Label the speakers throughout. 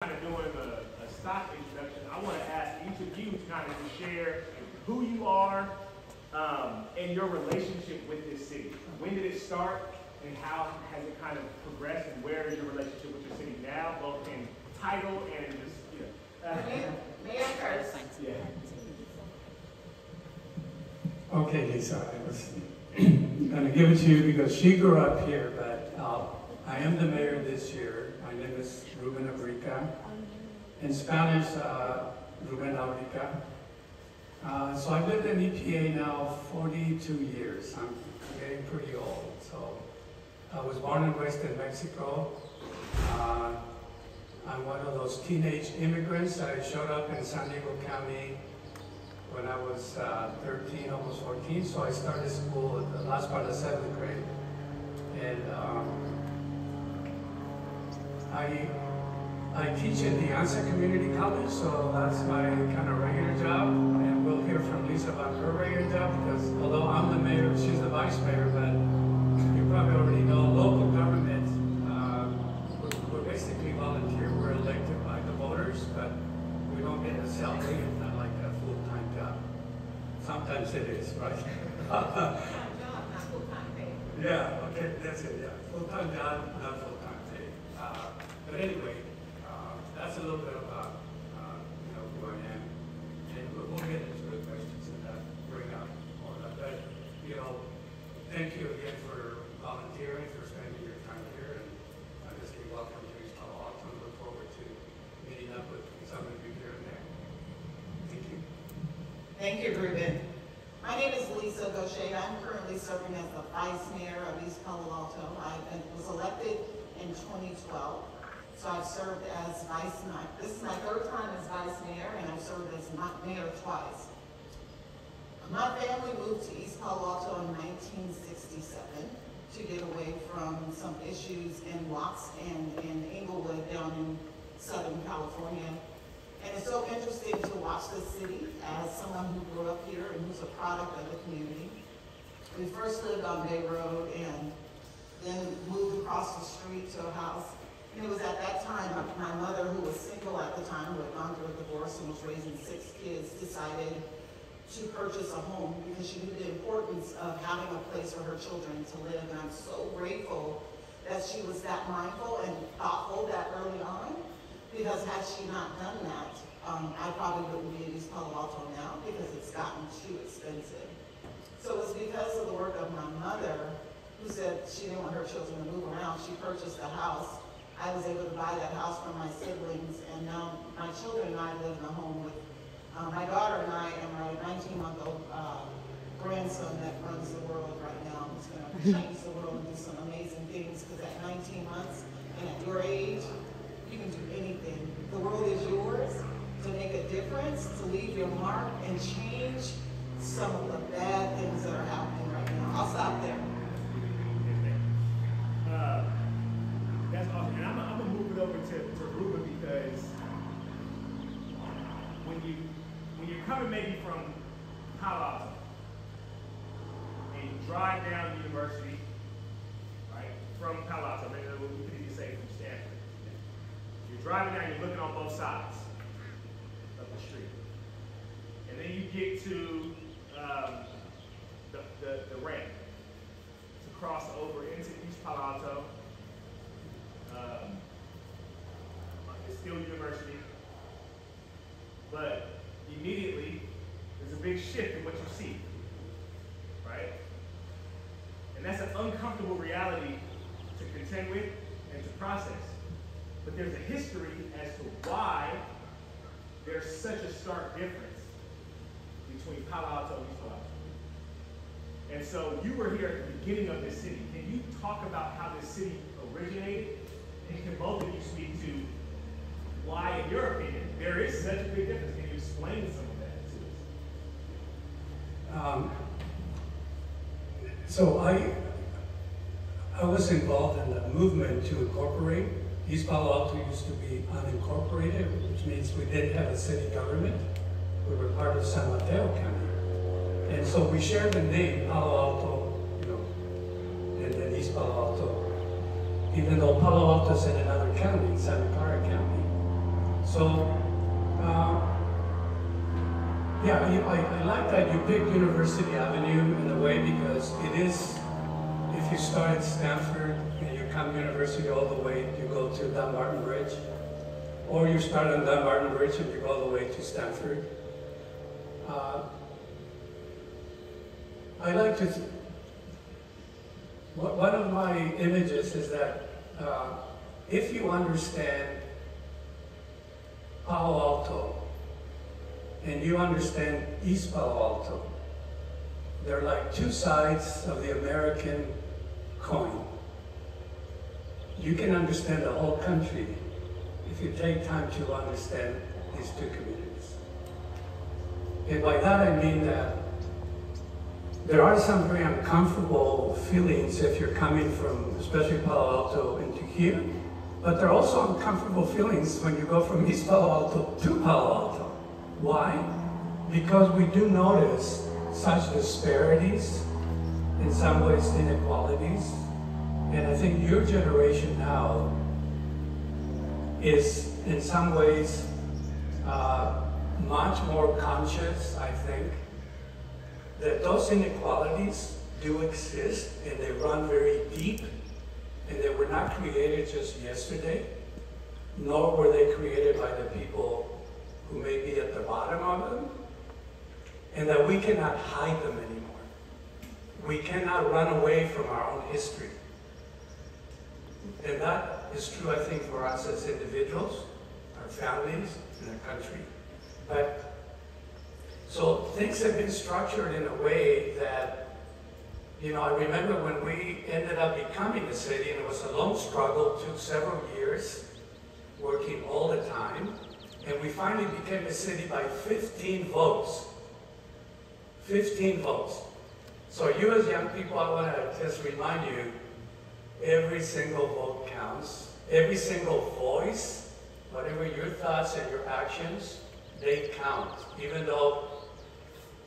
Speaker 1: kind of doing a stock introduction, I want to ask each of you to kind of share who you are and your relationship with this city. When did it start, and how has it kind of progressed, and where is your relationship with your city now, both in title and in just,
Speaker 2: Mayor first.
Speaker 1: Yeah.
Speaker 3: Okay, Lisa, I was going to give it to you because she grew up here, but I am the mayor this year. My name is Ruben Abrica. In Spanish, Ruben Abrica. So I've lived in EPA now 42 years. I'm getting pretty old. So I was born and raised in Mexico. I'm one of those teenage immigrants. I showed up in San Diego County when I was 13, almost 14. So I started school at the last part of 7th grade. And I teach at the Anza Community College, so that's my kind of regular job. And we'll hear from Lisa about her regular job, because although I'm the mayor, she's the vice mayor, but you probably already know local government, we're basically volunteer. We're elected by the voters, but we don't get a salary. It's not like a full-time job. Sometimes it is, right?
Speaker 2: Full-time job, not full-time pay.
Speaker 3: Yeah, okay, that's it, yeah. Full-time job, not full-time pay. But anyway, that's a little bit about who I am, and we'll get into the questions and bring up all that. But thank you again for volunteering, for spending your time here, and obviously welcome to East Palo Alto. Look forward to meeting up with some of you here and there. Thank you.
Speaker 2: Thank you, Ruben. My name is Lisa Gautier. I'm currently serving as the vice mayor of East Palo Alto. I was elected in 2012. So I've served as this is my third time as vice mayor, and I've served as mayor twice. My family moved to East Palo Alto in 1967 to get away from some issues in Watts and in Inglewood down in Southern California. And it's so interesting to watch this city as someone who grew up here and who's a product of the community. We first lived on Bay Road and then moved across the street to a house. And it was at that time, my mother, who was single at the time, who had gone through a divorce and was raising 6 kids, decided to purchase a home because she knew the importance of having a place for her children to live. And I'm so grateful that she was that mindful and thoughtful that early on, because had she not done that, I probably wouldn't be in East Palo Alto now, because it's gotten too expensive. So it was because of the work of my mother, who said she didn't want her children to move around. She purchased a house. I was able to buy that house from my siblings, and now my children and I live in a home with my daughter and I, and my 19-month-old grandson that runs the world right now. He's going to change the world and do some amazing things, because at 19 months and at your age, you can do anything. The world is yours to make a difference, to leave your mark, and change some of the bad things that are happening right now. I'll stop there.
Speaker 1: That's awesome. And I'm going to move it over to Ruben, because when you're coming maybe from Palo Alto and you drive down University, right, from Palo Alto, maybe we could even say from Stanford. You're driving down, you're looking on both sides of the street. And then you get to the ramp to cross over into East Palo Alto. It's still University, but immediately there's a big shift in what you see, right? And that's an uncomfortable reality to contend with and to process. But there's a history as to why there's such a stark difference between Palo Alto and East Palo Alto. And so you were here at the beginning of this city. Can you talk about how this city originated? And can both of you speak to why, in your opinion, there is such a big difference? Can you explain some of that to us?
Speaker 3: So I was involved in the movement to incorporate. East Palo Alto used to be unincorporated, which means we didn't have a city government. We were part of San Mateo County. And so we shared the name Palo Alto, and then East Palo Alto. Even though Palo Alto is in another county, Santa Clara County, So, yeah, I like that you picked University Avenue in a way because it is, if you start at Stanford and you come University all the way, you go to Dumbarton Bridge, or you start on Dumbarton Bridge and you go all the way to Stanford. I like to, one of my images is that if you understand Palo Alto and you understand East Palo Alto, they're like two sides of the American coin. You can understand the whole country if you take time to understand these two communities. And by that I mean that there are some very uncomfortable feelings if you're coming from, especially Palo Alto, into here, but there are also uncomfortable feelings when you go from East Palo Alto to Palo Alto. Why? Because we do notice such disparities, in some ways inequalities, and I think your generation now is in some ways much more conscious, I think, that those inequalities do exist and they run very deep and they were not created just yesterday, nor were they created by the people who may be at the bottom of them, and that we cannot hide them anymore. We cannot run away from our own history. And that is true, I think, for us as individuals, our families, and our country. But so things have been structured in a way that, you know, I remember when we ended up becoming a city, and it was a long struggle, took several years, working all the time, and we finally became a city by 15 votes. 15 votes. So you as young people, I want to just remind you, every single vote counts. Every single voice, whatever your thoughts and your actions, they count, even though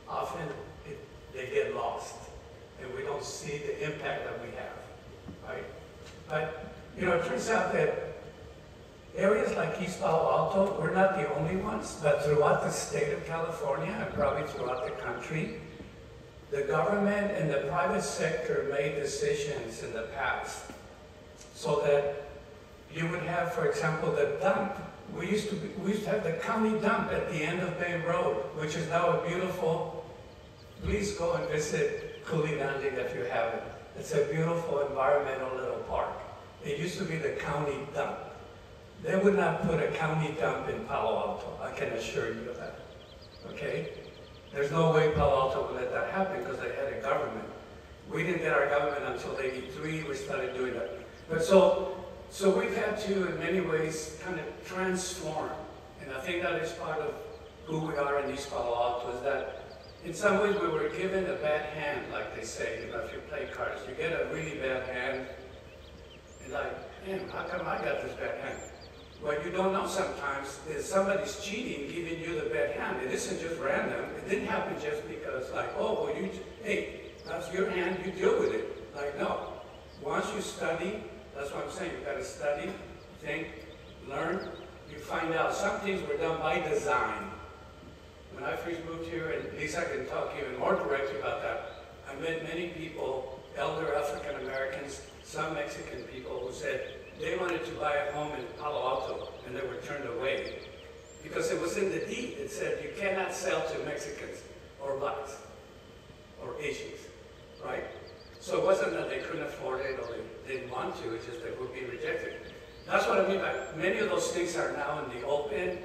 Speaker 3: often they get lost and we don't see the impact that we have, right? But, you know, it turns out that areas like East Palo Alto, we're not the only ones, but throughout the state of California and probably throughout the country, the government and the private sector made decisions in the past so that you would have, for example, the dump. We used to have the county dump at the end of Bay Road, which is now a beautiful, please go and visit Cooley Landing if you haven't. It's a beautiful environmental little park. It used to be the county dump. They would not put a county dump in Palo Alto, I can assure you of that, okay? There's no way Palo Alto would let that happen because they had a government. We didn't get our government until '83, we started doing that. But so we've had to, in many ways, kind of transform. And I think that is part of who we are in East Palo Alto, is that in some ways we were given a bad hand, like they say, you know, if you play cards. You get a really bad hand, and like, man, how come I got this bad hand? What you don't know sometimes is somebody's cheating, giving you the bad hand. It isn't just random. It didn't happen just because, like, oh, well, hey, that's your hand, you deal with it. Like, no. Once you study, that's what I'm saying, you gotta study, think, learn. You find out some things were done by design. When I first moved here, and Lisa can talk even more directly about that, I met many people, elder African Americans, some Mexican people who said, they wanted to buy a home in Palo Alto, and they were turned away. Because it was in the deed. It said you cannot sell to Mexicans, or blacks, or Asians, right? So it wasn't that they couldn't afford it, or they didn't want to, it's just they would be rejected. That's what I mean by many of those things are now in the open,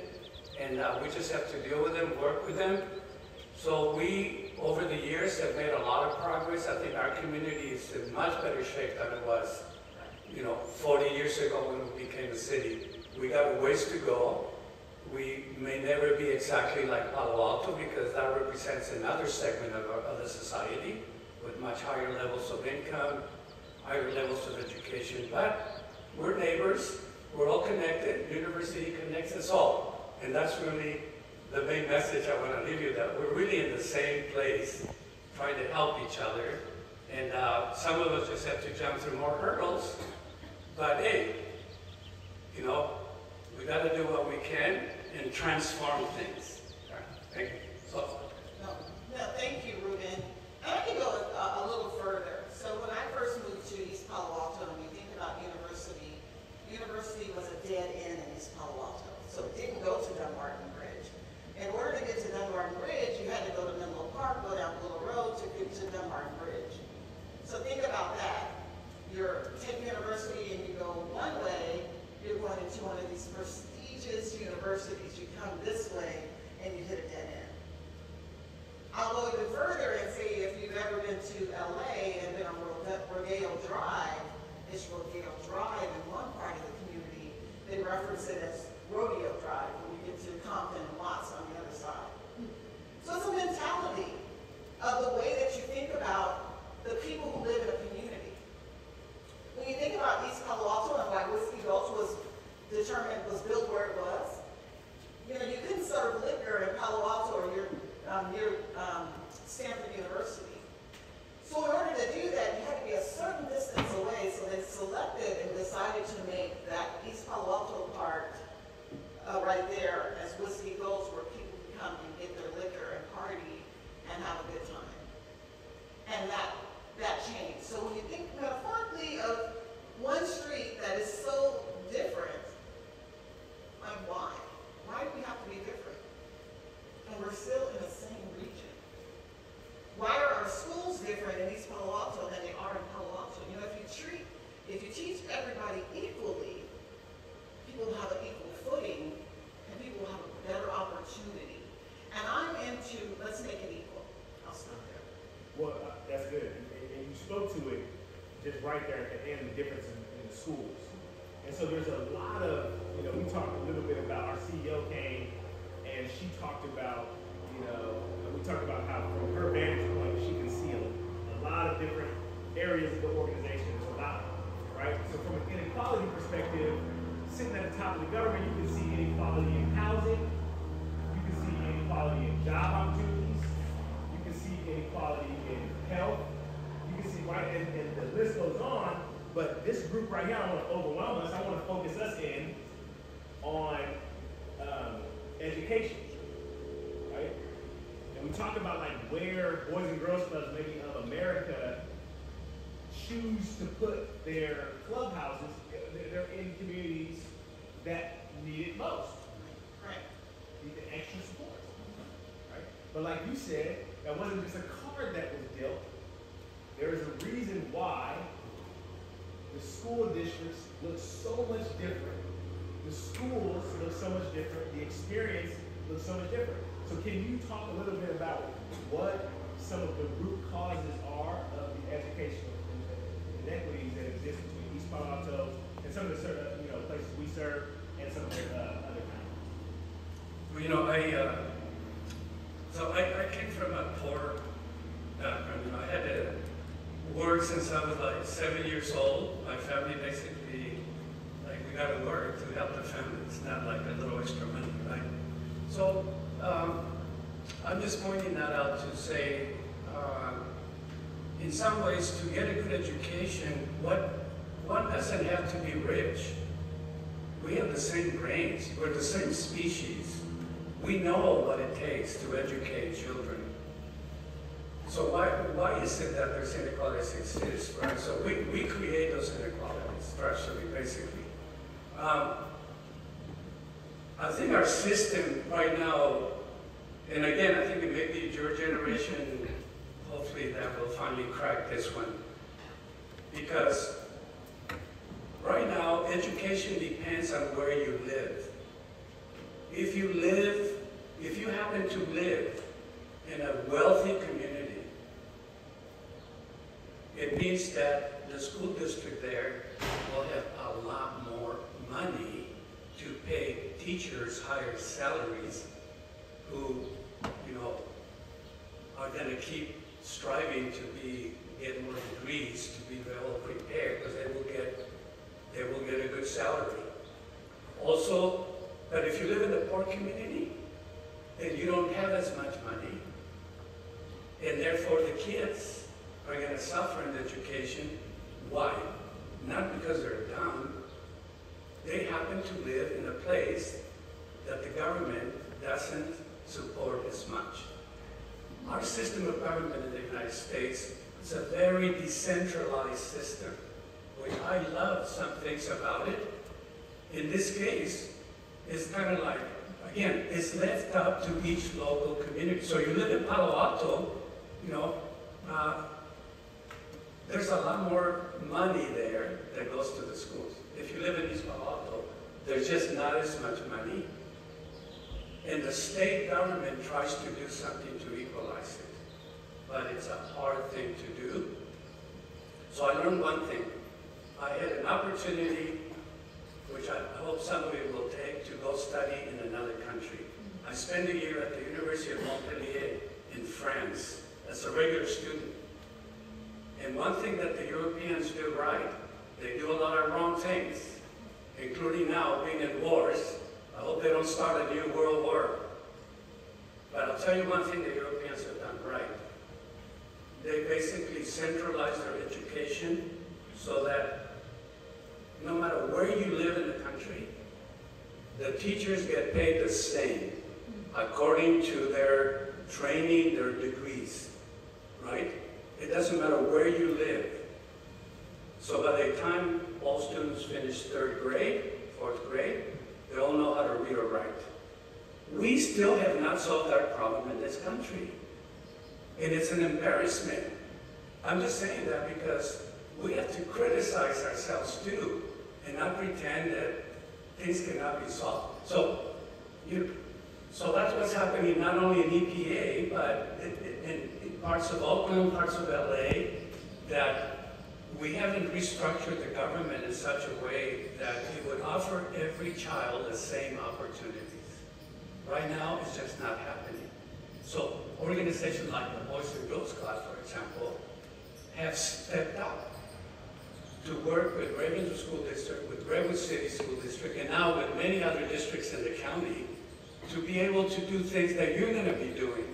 Speaker 3: and we just have to deal with them, work with them. So we, over the years, have made a lot of progress. I think our community is in much better shape than it was, you know, 40 years ago when we became a city. We got a ways to go. We may never be exactly like Palo Alto because that represents another segment of the society with much higher levels of income, higher levels of education. But we're neighbors, we're all connected. University connects us all. And that's really the main message I want to leave you, that we're really in the same place, trying to help each other. And some of us just have to jump through more hurdles. But hey, you know, We got to do what we can and transform things. Thank you. So,
Speaker 2: No, thank you, Ruben. And I can go a little further. So when I first moved to East Palo Alto, and you think about university was a dead end in East Palo Alto. So it didn't go to Dunbarton Bridge. In order to get to Dunbarton Bridge, you had to go to Menlo Park, go down Little Road to get to Dunbarton Bridge. So think about that. You're taking university and you go one way, you're going into one of these prestigious universities. You come this way and you hit a dead end. I'll go even further and say if you've ever been to LA and been on Rodeo Drive, it's Rodeo Drive in one part of the community. They reference it as Rodeo Drive when you get to Compton and Watts on the other side. So it's a mentality of the way that you think about the people who live in a community. When you think about East Palo Alto and why Whiskey Gulch was built where it was, you know, you couldn't serve liquor in Palo Alto or near Stanford University. So in order to do that, you had to be a certain distance away, so they selected and decided to make that East Palo Alto part right there as Whiskey Gulch, where people can come and get their liquor and party and have a good time. And that changed. So when you think metaphorically of one street that is so different, like why? Why do we have to be different? And we're still in the same region. Why are our schools different in East Palo Alto than they are in Palo Alto? You know, if you teach everybody equally, people will have an equal footing and people will have a better opportunity. And I'm into, let's make it equal. I'll stop there.
Speaker 1: Well, that's good. And you spoke to it just right there at the end, the difference in the schools. And so there's a lot of, you know, we talked a little bit about, our CEO came and she talked about, you know, we talked about how from her vantage point, she can see a lot of different areas of the organization. There's a lot, right? So from an inequality perspective, sitting at the top of the government, you can see inequality in housing, you can see inequality in job opportunities, you can see inequality in health, you can see, right, and the list goes on, but this group right here, I want to overwhelm us, I want to focus us in on education, right? And we talk about like where Boys and Girls Clubs maybe of America choose to put their clubhouses. They're in communities that need it most.
Speaker 2: Right.
Speaker 1: Need the extra support. Right? But like you said, that wasn't just a card that was dealt. There is a reason why the school districts look so much different. The schools look so much different. The experience looks so much different. So can you talk a little bit about what some of the root causes are of the educational inequities that exist between East Palo Alto and some of the certain, you know, places we serve and some of the other counties?
Speaker 3: well, you know, I came from a poor background. You know, I had to work since I was like 7 years old. My family basically, like, we got to work to help the family. It's not like a little extra money, right? So I'm just pointing that out to say, in some ways, to get a good education, one doesn't have to be rich. We have the same brains. We're the same species. We know what it takes to educate children. So why is it that there's inequalities exist, right? So we create those inequalities structurally, basically. I think our system right now, and again, I think maybe your generation, hopefully that will finally crack this one. Because right now, education depends on where you live. If you happen to live in a wealthy community, it means that the school district there will have a lot more money to pay teachers higher salaries who, you know, are going to keep striving to get more degrees, to be well prepared, because they will get a good salary. Also, but if you live in a poor community, then you don't have as much money, and therefore the kids are going to suffer in education. Why? Not because they're dumb. they happen to live in a place that the government doesn't support as much. Our system of government in the United States is a very decentralized system, which I love some things about it. In this case, it's kind of like, again, it's left up to each local community. So you live in Palo Alto, you know, there's a lot more money there that goes to the schools. If you live in East Palo Alto, there's just not as much money. And the state government tries to do something to equalize it. But it's a hard thing to do. So I learned one thing. I had an opportunity, which I hope some of you will take, to go study in another country. I spent a year at the University of Montpellier in France as a regular student. And one thing that the Europeans do right, they do a lot of wrong things, including now being in wars. I hope they don't start a new world war. But I'll tell you one thing the Europeans have done right. They basically centralized their education so that no matter where you live in the country, the teachers get paid the same according to their training, their degrees, right? It doesn't matter where you live. So by the time all students finish 3rd grade, 4th grade, they all know how to read or write. We still have not solved that problem in this country. And it's an embarrassment. I'm just saying that because we have to criticize ourselves too and not pretend that things cannot be solved. So that's what's happening not only in EPA, but in parts of Oakland, parts of LA, that we haven't restructured the government in such a way that it would offer every child the same opportunities. Right now, it's just not happening. So organizations like the Boys and Girls Club, for example, have stepped up to work with Redwood School District, with Redwood City School District, and now with many other districts in the county, to be able to do things that you're going to be doing,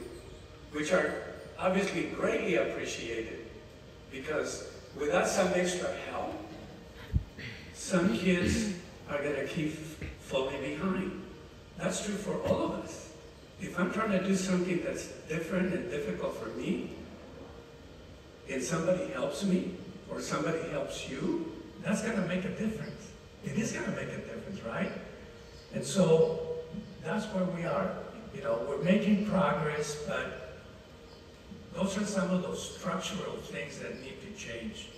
Speaker 3: which are obviously greatly appreciated, because without some extra help, some kids are going to keep falling behind. That's true for all of us. If I'm trying to do something that's different and difficult for me, and somebody helps me, or somebody helps you, that's going to make a difference. It is going to make a difference, right? And so that's where we are. You know, we're making progress, but those are some of those structural things that need to change.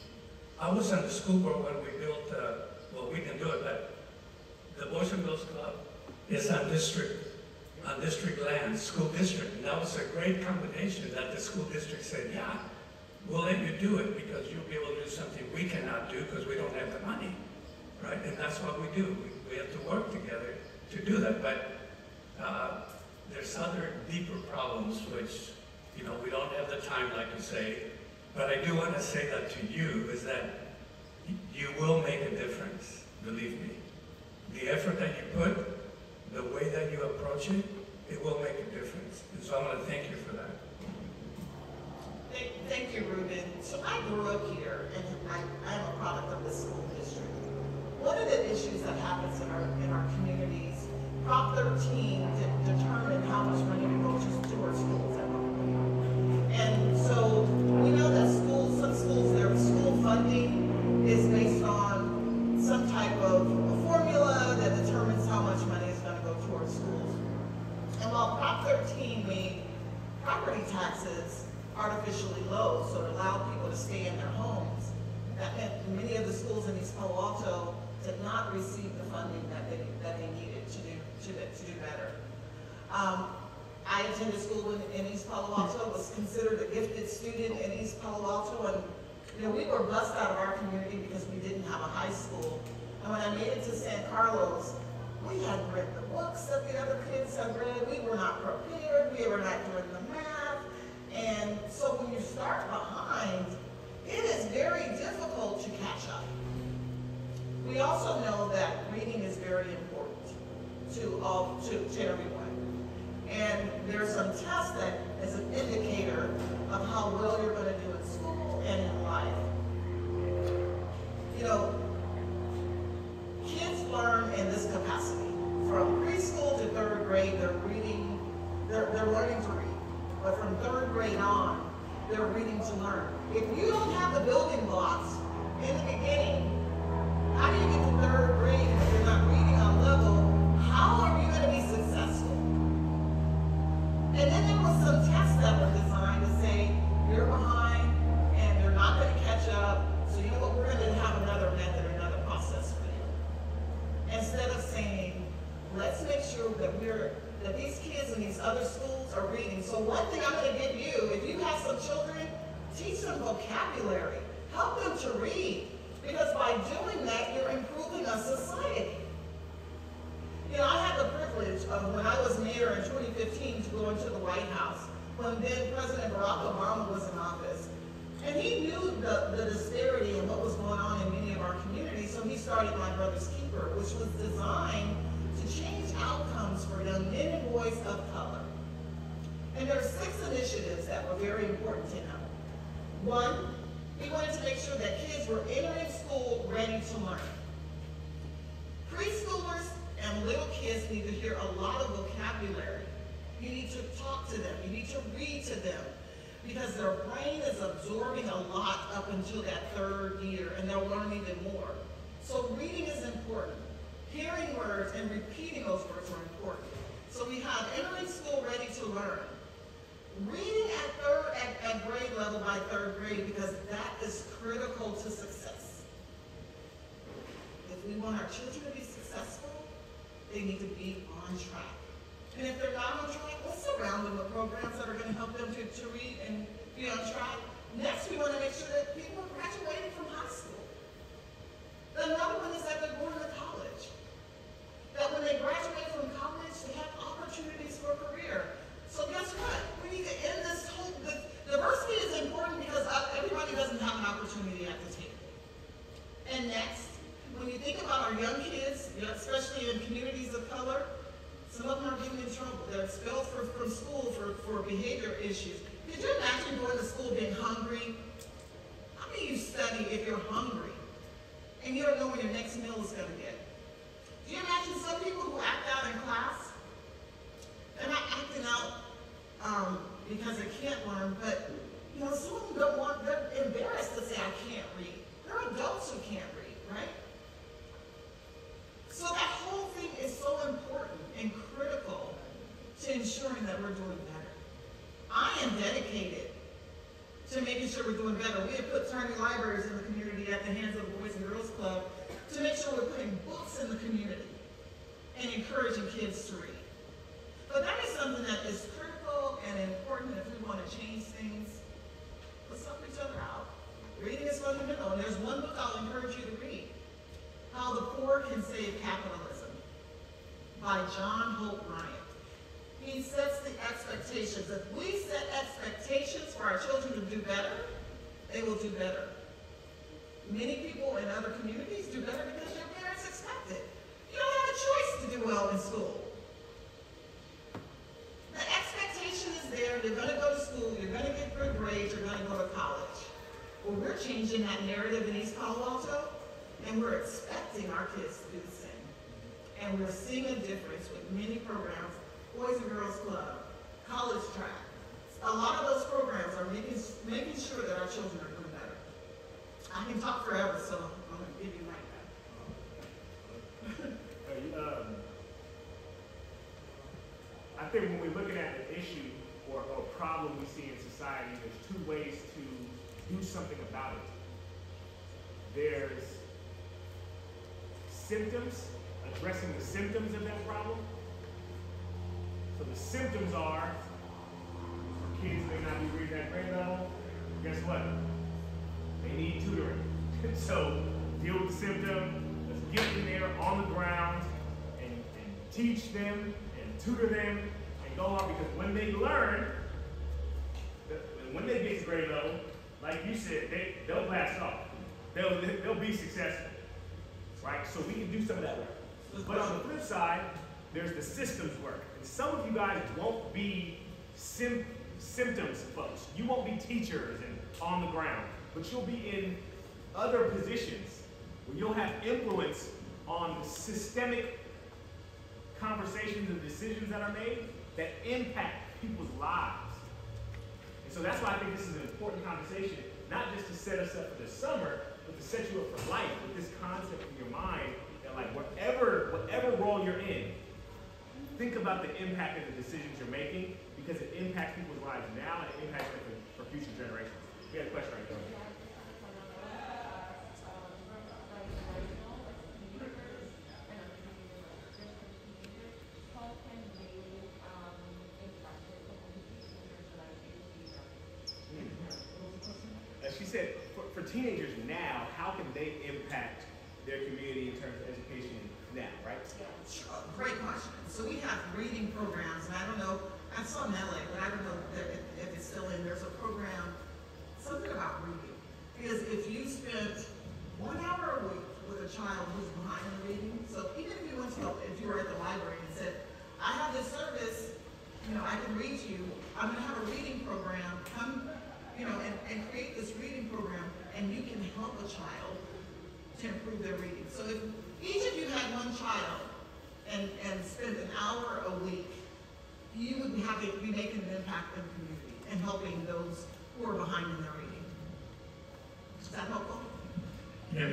Speaker 3: I was on the school board when we built, well, we didn't do it, but the Boys and Girls Club is on district land, school district. And that was a great combination that the school district said, yeah, we'll let you do it because you'll be able to do something we cannot do because we don't have the money, right? And that's what we do. We have to work together to do that. But there's other deeper problems which, you know, we don't have the time, like to say. But I do want to say that to you, is that you will make a difference, believe me. The effort that you put, the way that you approach it, it will make a difference. And so I want to thank you for that.
Speaker 2: Thank you, Ruben. So I grew up here, and I'm a product of this school district. One of the issues that happens in our communities, Prop 13 determined how much money to go to our schools at one point. And so we know that some schools, their school funding is based on some type of a formula that determines how much money is going to go towards schools. And while Prop 13 made property taxes artificially low, so it allowed people to stay in their homes, that meant many of the schools in East Palo Alto did not receive the funding that they needed to do better. I attended school in East Palo Alto, was considered a gifted student in East Palo Alto, and you know, we were bussed out of our community because we didn't have a high school. And when I made it to San Carlos, we hadn't read the books that the other kids had read. We were not prepared. We were not doing the math. And so when you start behind, it is very difficult to catch up. We also know that reading is very important to everyone. And there's some tests that is an indicator of how well you're going to do in school and in life. You know, kids learn grade on, they're reading to learn. If you don't have the building blocks in the beginning, how do you get to third grade if you're not reading on level? How are you going to be successful? And then there was some tests that were designed to say, you're behind and you're not going to catch up, so you know what, we're going to have another method, another process for you. Instead of saying, let's make sure that these kids in these other schools are reading. So one thing I'm going to give you, if you have some children, teach them vocabulary. Help them to read. Because by doing that, you're improving a society. You know, I had the privilege of, when I was mayor in 2015, to go into the White House when then President Barack Obama was in office. And he knew the disparity in what was going on in many of our communities, so he started My Brother's Keeper, which was designed to change outcomes for young men and boys of color. And there are 6 initiatives that were very important to him. 1, he wanted to make sure that kids were entering school ready to learn. Preschoolers and little kids need to hear a lot of vocabulary. You need to talk to them. You need to read to them, because their brain is absorbing a lot up until that 3rd year, and they'll learn even more. So reading is important. Hearing words and repeating those words are important. So we have entering school ready to learn. Reading at grade level by 3rd grade, because that is critical to success. If we want our children to be successful, they need to be on track. And if they're not on track, let's surround them with programs that are going to help them to read and be on track. Next, we want to make sure that people are graduating from high school. Another one is that they're going to college. That when they graduate from college, they have opportunities for a career. So guess what? We need to end this whole, diversity is important because everybody doesn't have an opportunity at the table. And next, when you think about our young kids, especially in communities of color, some of them are getting in trouble. They're expelled from school for behavior issues. Could you imagine going to school being hungry? How do you study if you're hungry and you don't know when your next meal is going to get? Do you imagine some people who act out in class? They're not acting out because they can't learn, but you know, some of them don't want, they're embarrassed to say, I can't read. There are adults who can't read, right? So that whole thing is so important and critical to ensuring that we're doing better. I am dedicated to making sure we're doing better. We have put turning libraries in the community at the hands of the Boys and Girls Club to make sure we're putting books in the community and encouraging kids to read. But that is something that is critical and important if we want to change things. Let's help each other out. Reading is fundamental, and there's one book I'll encourage you to read, How the Poor Can Save Capitalism, by John Hope Bryant. He sets the expectations. If we set expectations for our children to do better, they will do better. Many people in other communities do better because their parents expect it. You don't have a choice to do well in school. The expectation is there. You're going to go to school. You're going to get good grades. You're going to go to college. Well, we're changing that narrative in East Palo Alto, and we're expecting our kids to do the same. And we're seeing a difference with many programs, Boys and Girls Club, College Track. A lot of those programs are making sure that our children are doing better. I can talk forever, so I'm going to give you right back.
Speaker 1: I think when we're looking at an issue or a problem we see in society, there's 2 ways to do something about it. There's symptoms, addressing the symptoms of that problem. So the symptoms are, kids may not be reading at grade level. Guess what? They need tutoring. So deal with the symptom. Let's get them there on the ground and teach them and tutor them and go on, because when they learn, when they get to grade level, like you said, they'll blast off. They'll be successful, right? So we can do some of that work. But on the flip side, there's the systems work. And some of you guys won't be symptoms folks. You won't be teachers and on the ground, but you'll be in other positions where you'll have influence on systemic conversations and decisions that are made that impact people's lives. And so that's why I think this is an important conversation, not just to set us up for the summer, but to set you up for life with this concept in your mind that like whatever role you're in, think about the impact of the decisions you're making because it impacts people's lives now and it impacts them for future generations. We had a question right there. She said, for teenagers now, how can they impact their community in terms of education now, right?
Speaker 2: Yeah, sure. Great question. So we have reading programs, and I don't know, I saw in LA, but I don't know if it's still in. There's a program, something about reading. Because if you spent 1 hour a week with a child who's behind in reading, so even if you were at the library and said, I have this service, I can read to you, I'm gonna have a reading program, come, and create this reading program, and you can help a child to improve their reading. So if each of you had one child and spent an hour a week, you would be making an impact in the community and helping those who are behind in their reading. Is that helpful?
Speaker 3: Yeah,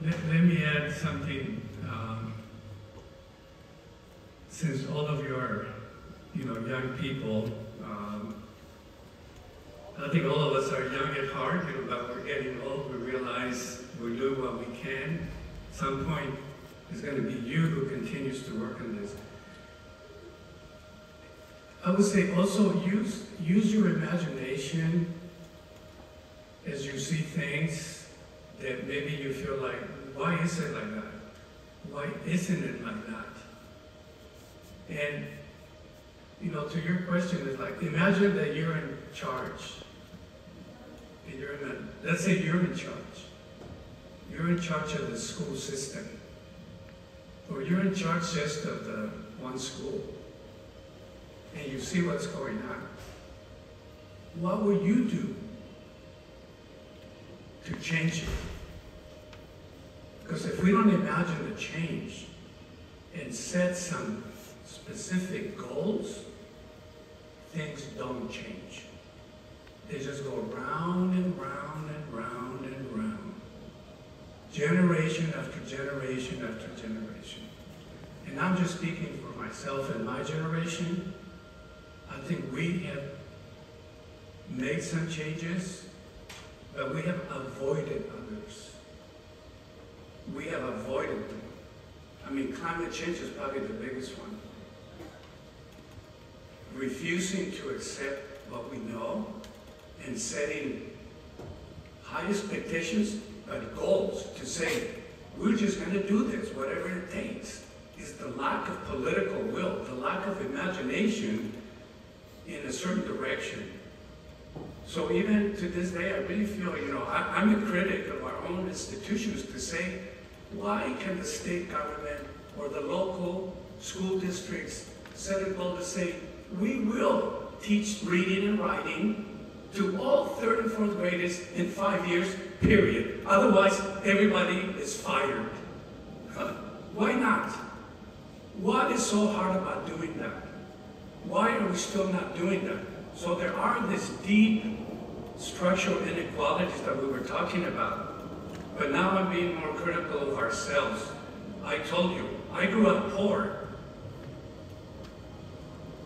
Speaker 3: let me add something. Since all of you are, young people, I think all of us are young at heart, but we're getting old. We realize we do what we can. At some point, it's going to be you who continues to work on this. I would say also use your imagination as you see things that maybe you feel like, why is it like that? Why isn't it like that? And, to your question, is like, imagine that you're in charge. And let's say you're in charge. You're in charge of the school system. Or you're in charge just of the one school. And you see what's going on. What will you do to change it? Because if we don't imagine the change and set some specific goals, things don't change. They just go round and round and round and round. Generation after generation after generation. And I'm just speaking for myself and my generation. I think we have made some changes, but we have avoided others. We have avoided them. I mean, climate change is probably the biggest one. Refusing to accept what we know and setting high expectations but goals to say, we're just going to do this, whatever it takes, is the lack of political will, the lack of imagination in a certain direction. So even to this day, I really feel, I'm a critic of our own institutions to say, why can the state government or the local school districts set a goal to say, we will teach reading and writing to all 3rd and 4th graders in 5 years, period. Otherwise, everybody is fired. Why not? What is so hard about doing that? Why are we still not doing that? So there are these deep structural inequalities that we were talking about. But now I'm being more critical of ourselves. I told you, I grew up poor.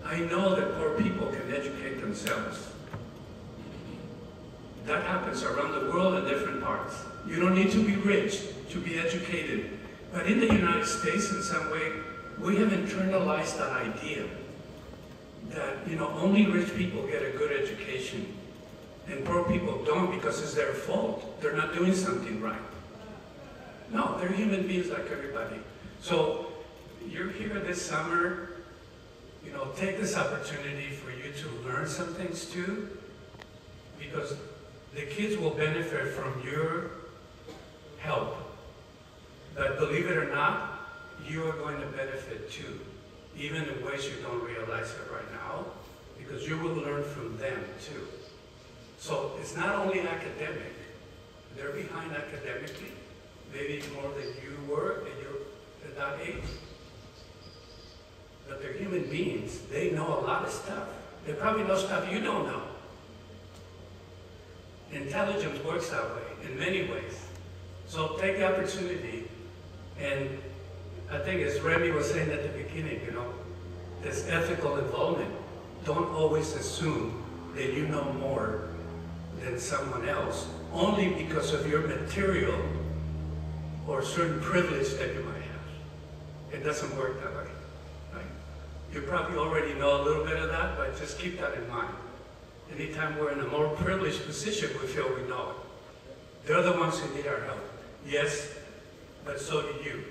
Speaker 3: I know that poor people can educate themselves. That happens around the world in different parts. You don't need to be rich to be educated. But in the United States, in some way, we have internalized that idea that, only rich people get a good education. And poor people don't because it's their fault. They're not doing something right. No, they're human beings like everybody. So you're here this summer, take this opportunity for you to learn some things too, because the kids will benefit from your help. But believe it or not, you are going to benefit too, even in ways you don't realize it right now, because you will learn from them too. So it's not only academic. They're behind academically, maybe more than you were at that age. But they're human beings. They know a lot of stuff. They probably know stuff you don't know. Intelligence works that way in many ways. So take the opportunity, and I think as Remy was saying at the beginning, you know, this ethical involvement. Don't always assume that you know more than someone else, only because of your material or certain privilege that you might have. It doesn't work that way, right? You probably already know a little bit of that, but just keep that in mind. Anytime we're in a more privileged position, we feel we know it. They're the ones who need our help. Yes, but so do you.